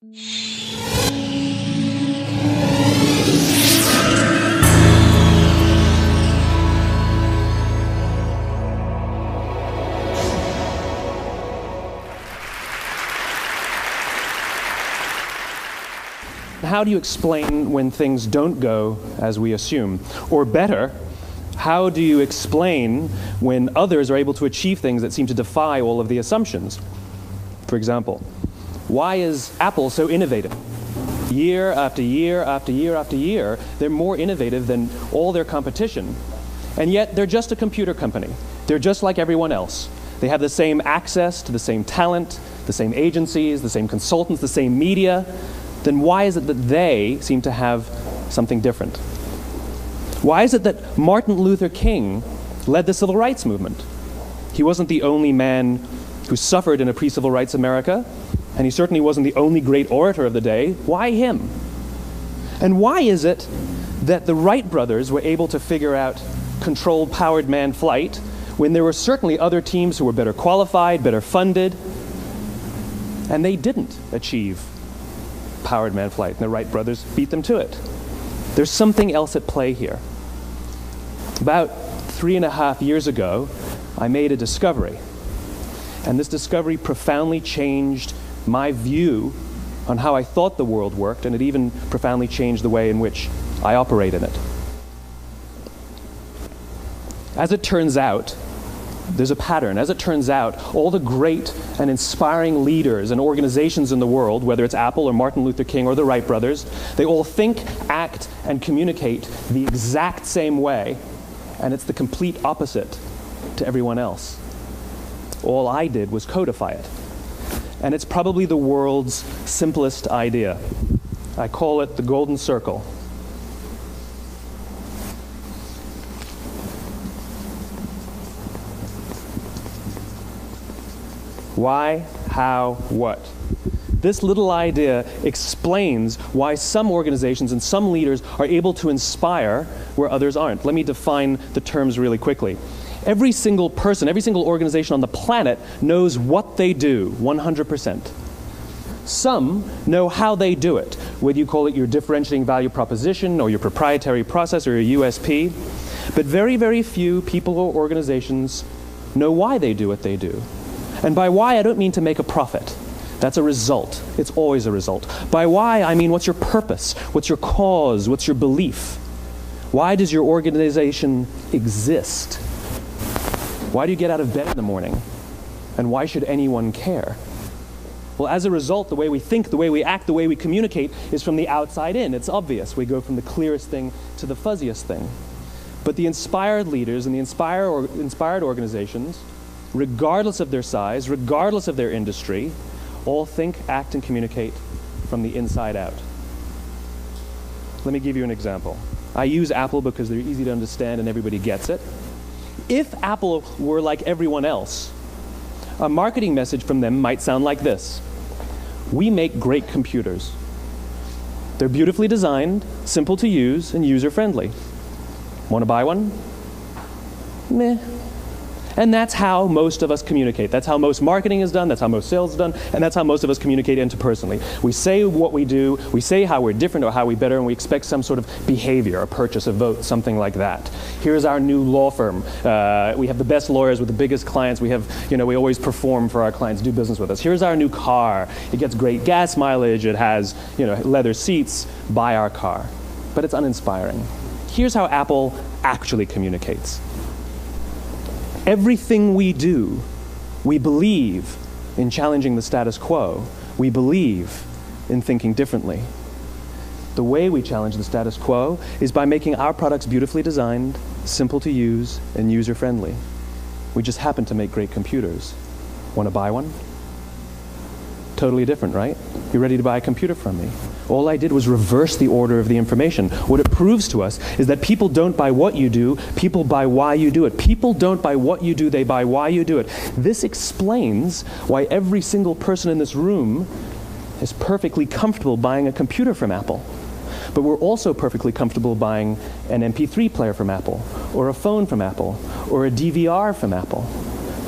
How do you explain when things don't go as we assume? Or better, how do you explain when others are able to achieve things that seem to defy all of the assumptions? For example, why is Apple so innovative? Year after year after year after year, they're more innovative than all their competition. And yet, they're just a computer company. They're just like everyone else. They have the same access to the same talent, the same agencies, the same consultants, the same media. Then why is it that they seem to have something different? Why is it that Martin Luther King led the civil rights movement? He wasn't the only man who suffered in a pre-civil rights America, and he certainly wasn't the only great orator of the day. Why him? And why is it that the Wright brothers were able to figure out controlled powered manned flight when there were certainly other teams who were better qualified, better funded, and they didn't achieve powered manned flight, and the Wright brothers beat them to it? There's something else at play here. About 3.5 years ago, I made a discovery, and this discovery profoundly changed my view on how I thought the world worked, and it even profoundly changed the way in which I operate in it. As it turns out, there's a pattern. As it turns out, all the great and inspiring leaders and organizations in the world, whether it's Apple or Martin Luther King or the Wright brothers, they all think, act, and communicate the exact same way, and it's the complete opposite to everyone else. All I did was codify it. And it's probably the world's simplest idea. I call it the golden circle. Why, how, what? This little idea explains why some organizations and some leaders are able to inspire where others aren't. Let me define the terms really quickly. Every single person, every single organization on the planet knows what they do, 100%. Some know how they do it, whether you call it your differentiating value proposition or your proprietary process or your USP. But very, very few people or organizations know why they do what they do. And by why, I don't mean to make a profit. That's a result. It's always a result. By why, I mean what's your purpose? What's your cause? What's your belief? Why does your organization exist? Why do you get out of bed in the morning? And why should anyone care? Well, as a result, the way we think, the way we act, the way we communicate is from the outside in. It's obvious. We go from the clearest thing to the fuzziest thing. But the inspired leaders and the inspired organizations, regardless of their size, regardless of their industry, all think, act, and communicate from the inside out. Let me give you an example. I use Apple because they're easy to understand and everybody gets it. If Apple were like everyone else, a marketing message from them might sound like this. We make great computers. They're beautifully designed, simple to use, and user-friendly. Want to buy one? Meh. And that's how most of us communicate. That's how most marketing is done, that's how most sales is done, and that's how most of us communicate interpersonally. We say what we do, we say how we're different or how we're better, and we expect some sort of behavior, a purchase, a vote, something like that. Here's our new law firm. We have the best lawyers with the biggest clients. We have, we always perform for our clients, do business with us. Here's our new car. It gets great gas mileage. It has, leather seats. Buy our car. But it's uninspiring. Here's how Apple actually communicates. Everything we do, we believe in challenging the status quo. We believe in thinking differently. The way we challenge the status quo is by making our products beautifully designed, simple to use, and user-friendly. We just happen to make great computers. Want to buy one? Totally different, right? You're ready to buy a computer from me. All I did was reverse the order of the information. What it proves to us is that people don't buy what you do, people buy why you do it. People don't buy what you do, they buy why you do it. This explains why every single person in this room is perfectly comfortable buying a computer from Apple. But we're also perfectly comfortable buying an MP3 player from Apple, or a phone from Apple, or a DVR from Apple.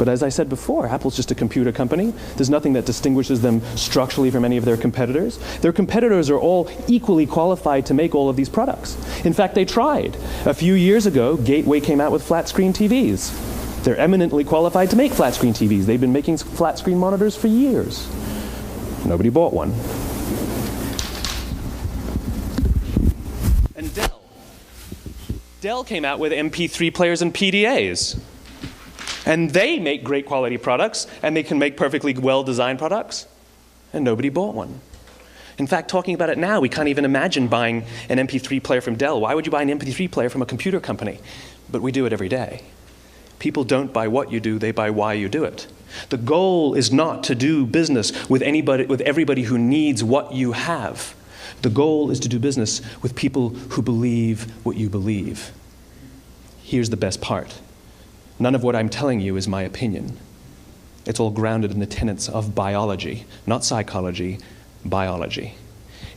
But as I said before, Apple's just a computer company. There's nothing that distinguishes them structurally from any of their competitors. Their competitors are all equally qualified to make all of these products. In fact, they tried. A few years ago, Gateway came out with flat screen TVs. They're eminently qualified to make flat screen TVs. They've been making flat screen monitors for years. Nobody bought one. And Dell came out with MP3 players and PDAs. And they make great quality products, and they can make perfectly well-designed products, and nobody bought one. In fact, talking about it now, we can't even imagine buying an MP3 player from Dell. Why would you buy an MP3 player from a computer company? But we do it every day. People don't buy what you do, they buy why you do it. The goal is not to do business with everybody who needs what you have. The goal is to do business with people who believe what you believe. Here's the best part. None of what I'm telling you is my opinion. It's all grounded in the tenets of biology, not psychology, biology.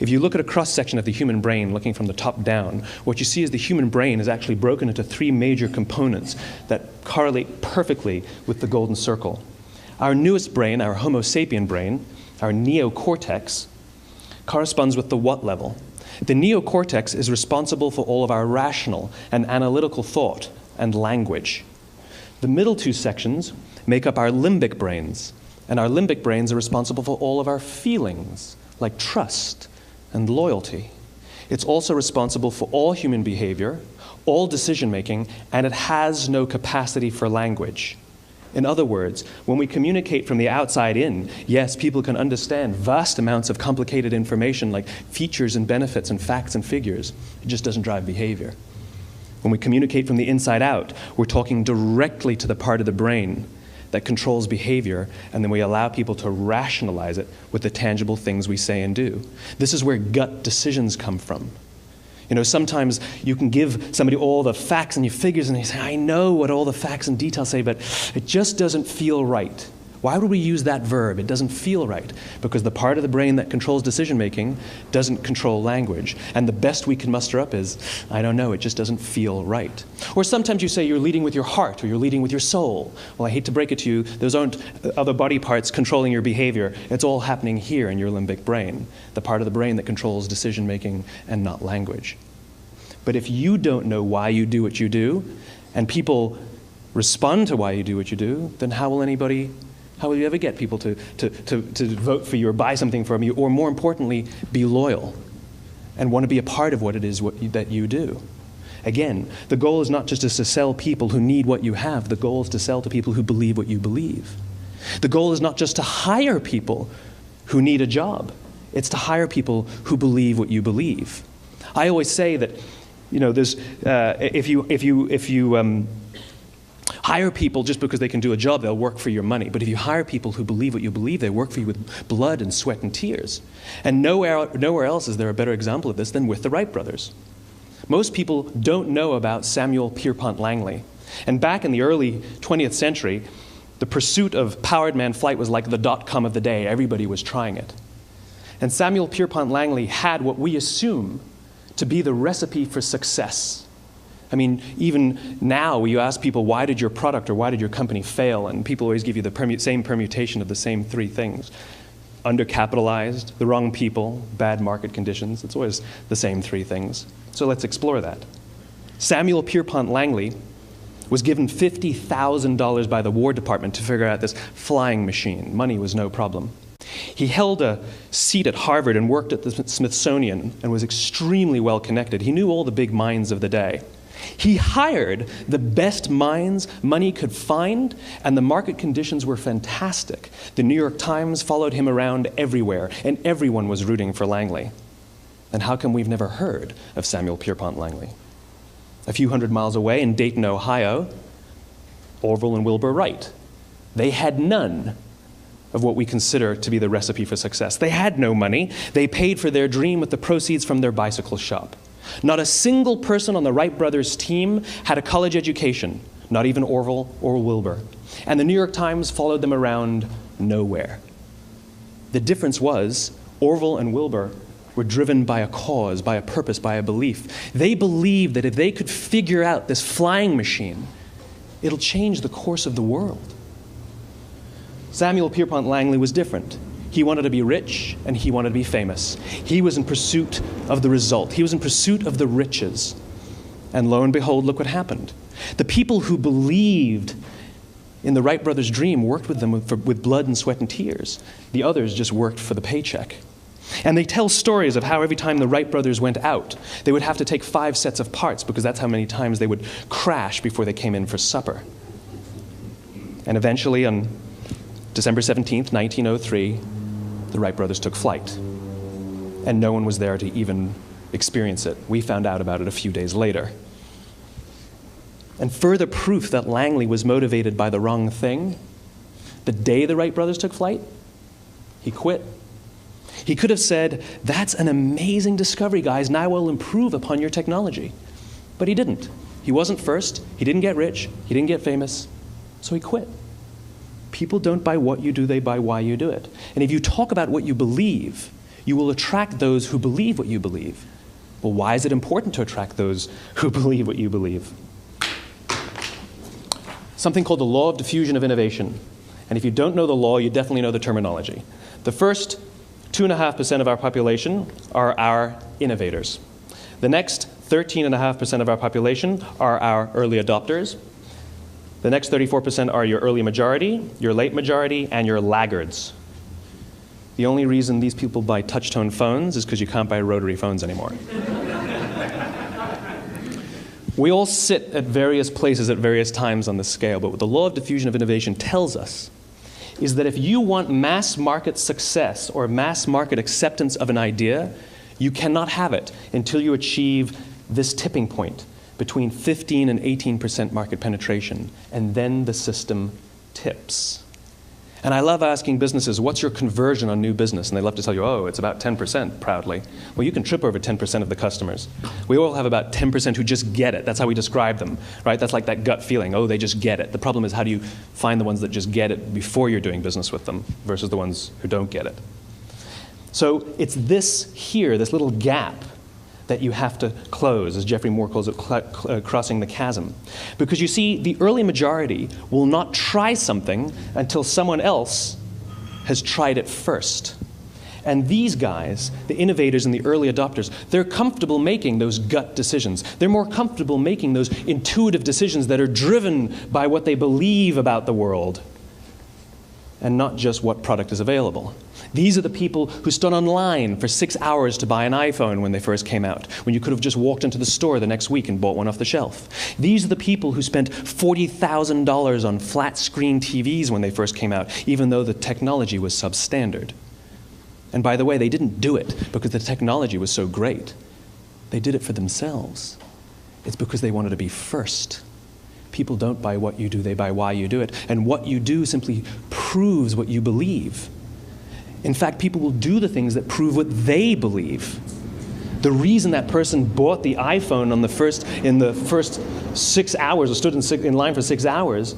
If you look at a cross-section of the human brain, looking from the top down, what you see is the human brain is actually broken into three major components that correlate perfectly with the golden circle. Our newest brain, our Homo sapien brain, our neocortex, corresponds with the what level. The neocortex is responsible for all of our rational and analytical thought and language. The middle two sections make up our limbic brains, and our limbic brains are responsible for all of our feelings, like trust and loyalty. It's also responsible for all human behavior, all decision-making, and it has no capacity for language. In other words, when we communicate from the outside in, yes, people can understand vast amounts of complicated information like features and benefits and facts and figures. It just doesn't drive behavior. When we communicate from the inside out, we're talking directly to the part of the brain that controls behavior, and then we allow people to rationalize it with the tangible things we say and do. This is where gut decisions come from. You know, sometimes you can give somebody all the facts and your figures, and they say, I know what all the facts and details say, but it just doesn't feel right. Why would we use that verb? It doesn't feel right. Because the part of the brain that controls decision-making doesn't control language. And the best we can muster up is, I don't know, it just doesn't feel right. Or sometimes you say you're leading with your heart or you're leading with your soul. Well, I hate to break it to you, those aren't other body parts controlling your behavior. It's all happening here in your limbic brain, the part of the brain that controls decision-making and not language. But if you don't know why you do what you do, and people respond to why you do what you do, then how will you ever get people to vote for you or buy something from you, or more importantly, be loyal and want to be a part of what it is that you do? Again, the goal is not just to sell people who need what you have. The goal is to sell to people who believe what you believe. The goal is not just to hire people who need a job. It's to hire people who believe what you believe. I always say that, you know, there's if you hire people just because they can do a job, they'll work for your money. But if you hire people who believe what you believe, they work for you with blood and sweat and tears. And nowhere else is there a better example of this than with the Wright brothers. Most people don't know about Samuel Pierpont Langley. And back in the early 20th century, the pursuit of powered man flight was like the dot-com of the day. Everybody was trying it. And Samuel Pierpont Langley had what we assume to be the recipe for success. I mean, even now, you ask people, why did your product or why did your company fail? And people always give you the same permutation of the same three things. Undercapitalized, the wrong people, bad market conditions. It's always the same three things. So let's explore that. Samuel Pierpont Langley was given $50,000 by the War Department to figure out this flying machine. Money was no problem. He held a seat at Harvard and worked at the Smithsonian and was extremely well connected. He knew all the big minds of the day. He hired the best minds money could find, and the market conditions were fantastic. The New York Times followed him around everywhere, and everyone was rooting for Langley. And how come we've never heard of Samuel Pierpont Langley? A few hundred miles away in Dayton, Ohio, Orville and Wilbur Wright. They had none of what we consider to be the recipe for success. They had no money. They paid for their dream with the proceeds from their bicycle shop. Not a single person on the Wright brothers' team had a college education, not even Orville or Wilbur. And the New York Times followed them around nowhere. The difference was Orville and Wilbur were driven by a cause, by a purpose, by a belief. They believed that if they could figure out this flying machine, it'll change the course of the world. Samuel Pierpont Langley was different. He wanted to be rich, and he wanted to be famous. He was in pursuit of the result. He was in pursuit of the riches. And lo and behold, look what happened. The people who believed in the Wright brothers' dream worked with them with blood and sweat and tears. The others just worked for the paycheck. And they tell stories of how every time the Wright brothers went out, they would have to take 5 sets of parts because that's how many times they would crash before they came in for supper. And eventually, on December 17th, 1903, the Wright brothers took flight. And no one was there to even experience it. We found out about it a few days later. And further proof that Langley was motivated by the wrong thing, the day the Wright brothers took flight, he quit. He could have said, "That's an amazing discovery, guys. Now we'll improve upon your technology." But he didn't. He wasn't first. He didn't get rich. He didn't get famous. So he quit. People don't buy what you do, they buy why you do it. And if you talk about what you believe, you will attract those who believe what you believe. Well, why is it important to attract those who believe what you believe? Something called the law of diffusion of innovation. And if you don't know the law, you definitely know the terminology. The first 2.5% of our population are our innovators. The next 13.5% of our population are our early adopters. The next 34% are your early majority, your late majority, and your laggards. The only reason these people buy touch-tone phones is because you can't buy rotary phones anymore. We all sit at various places at various times on the scale, but what the law of diffusion of innovation tells us is that if you want mass market success or mass market acceptance of an idea, you cannot have it until you achieve this tipping point between 15 and 18% market penetration, and then the system tips. And I love asking businesses, what's your conversion on new business? And they love to tell you, oh, it's about 10% proudly. Well, you can trip over 10% of the customers. We all have about 10% who just get it. That's how we describe them, right? That's like that gut feeling, oh, they just get it. The problem is, how do you find the ones that just get it before you're doing business with them versus the ones who don't get it? So it's this here, this little gap, that you have to close, as Geoffrey Moore calls it, crossing the chasm. Because you see, the early majority will not try something until someone else has tried it first. And these guys, the innovators and the early adopters, they're comfortable making those gut decisions. They're more comfortable making those intuitive decisions that are driven by what they believe about the world and not just what product is available. These are the people who stood online for 6 hours to buy an iPhone when they first came out, when you could have just walked into the store the next week and bought one off the shelf. These are the people who spent $40,000 on flat-screen TVs when they first came out, even though the technology was substandard. And by the way, they didn't do it because the technology was so great. They did it for themselves. It's because they wanted to be first. People don't buy what you do, they buy why you do it. And what you do simply proves what you believe. In fact, people will do the things that prove what they believe. The reason that person bought the iPhone in the first 6 hours, or stood in line for 6 hours,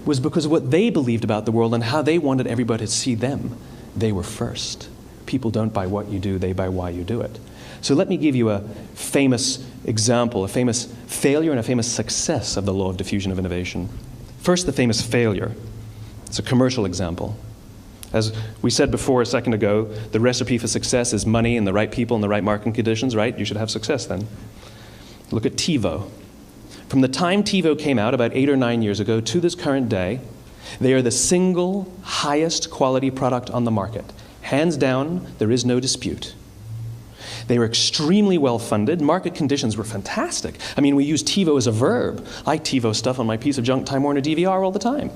was because of what they believed about the world and how they wanted everybody to see them. They were first. People don't buy what you do, they buy why you do it. So let me give you a famous example, a famous failure and a famous success of the law of diffusion of innovation. First, the famous failure. It's a commercial example. As we said before a second ago, the recipe for success is money and the right people and the right marketing conditions, right? You should have success then. Look at TiVo. From the time TiVo came out about 8 or 9 years ago to this current day, they are the single highest quality product on the market. Hands down, there is no dispute. They were extremely well funded. Market conditions were fantastic. I mean, we use TiVo as a verb. I TiVo stuff on my piece of junk Time Warner DVR all the time.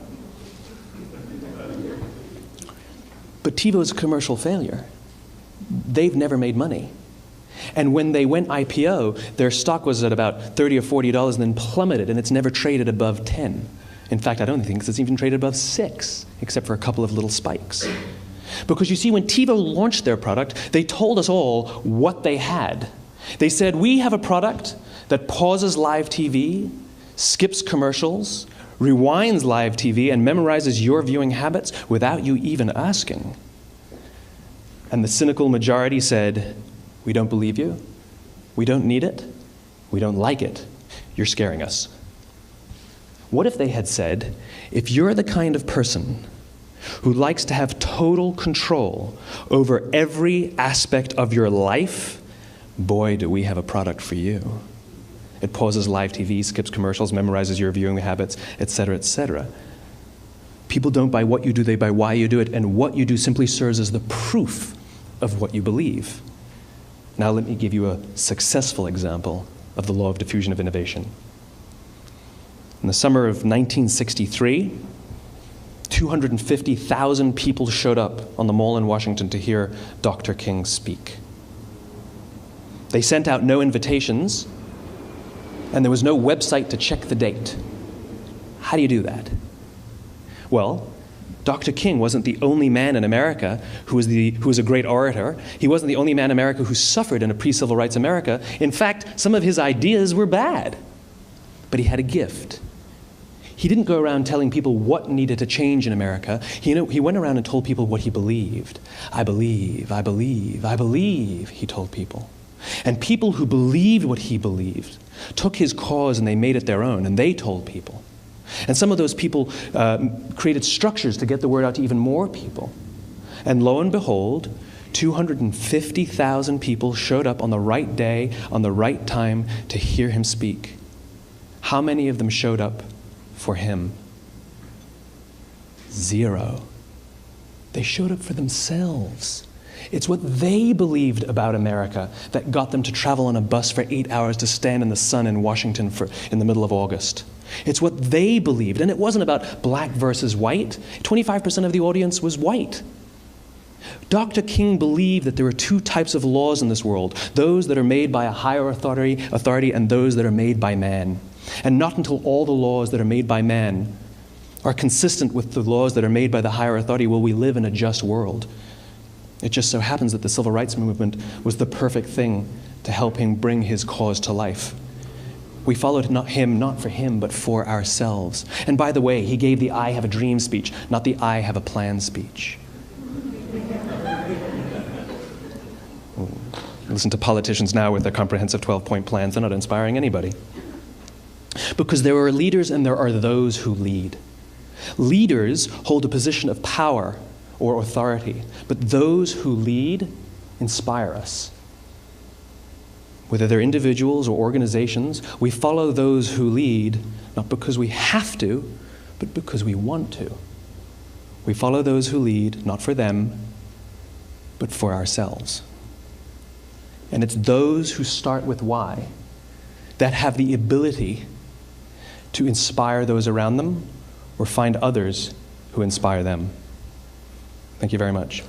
But TiVo is a commercial failure. They've never made money. And when they went IPO, their stock was at about $30 or $40 and then plummeted, and it's never traded above 10. In fact, I don't think it's even traded above 6, except for a couple of little spikes. Because you see, when TiVo launched their product, they told us all what they had. They said, we have a product that pauses live TV, skips commercials, rewinds live TV, and memorizes your viewing habits without you even asking. And the cynical majority said, we don't believe you, we don't need it, we don't like it, you're scaring us. What if they had said, if you're the kind of person who likes to have total control over every aspect of your life, boy, do we have a product for you. It pauses live TV, skips commercials, memorizes your viewing habits, etc., etc. People don't buy what you do, they buy why you do it, and what you do simply serves as the proof of what you believe. Now let me give you a successful example of the law of diffusion of innovation. In the summer of 1963, 250,000 people showed up on the Mall in Washington to hear Dr. King speak. They sent out no invitations, and there was no website to check the date. How do you do that? Well, Dr. King wasn't the only man in America who was a great orator. He wasn't the only man in America who suffered in a pre-civil rights America. In fact, some of his ideas were bad, but he had a gift. He didn't go around telling people what needed to change in America. He went around and told people what he believed. I believe, I believe, I believe, he told people. And people who believed what he believed took his cause and they made it their own, and they told people. And some of those people created structures to get the word out to even more people. And lo and behold, 250,000 people showed up on the right day, on the right time to hear him speak. How many of them showed up for him? 0. They showed up for themselves. It's what they believed about America that got them to travel on a bus for 8 hours to stand in the sun in Washington in the middle of August. It's what they believed, and it wasn't about black versus white. 25% of the audience was white. Dr. King believed that there are 2 types of laws in this world, those that are made by a higher authority and those that are made by man. And not until all the laws that are made by man are consistent with the laws that are made by the higher authority will we live in a just world. It just so happens that the civil rights movement was the perfect thing to help him bring his cause to life. We followed him not for him, but for ourselves. And by the way, he gave the I have a dream speech, not the I have a plan speech. Listen to politicians now with their comprehensive 12-point plans. They're not inspiring anybody. Because there are leaders and there are those who lead. Leaders hold a position of power or authority, but those who lead inspire us. Whether they're individuals or organizations, we follow those who lead not because we have to, but because we want to. We follow those who lead not for them, but for ourselves. And it's those who start with why that have the ability to inspire those around them or find others who inspire them. Thank you very much.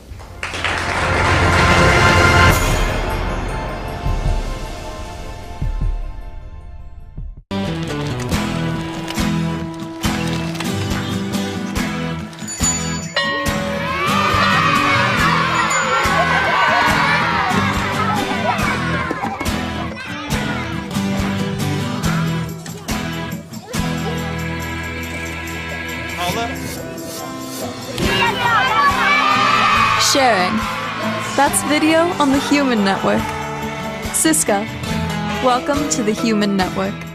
Sharing. That's video on the Human Network. Siska, welcome to the Human Network.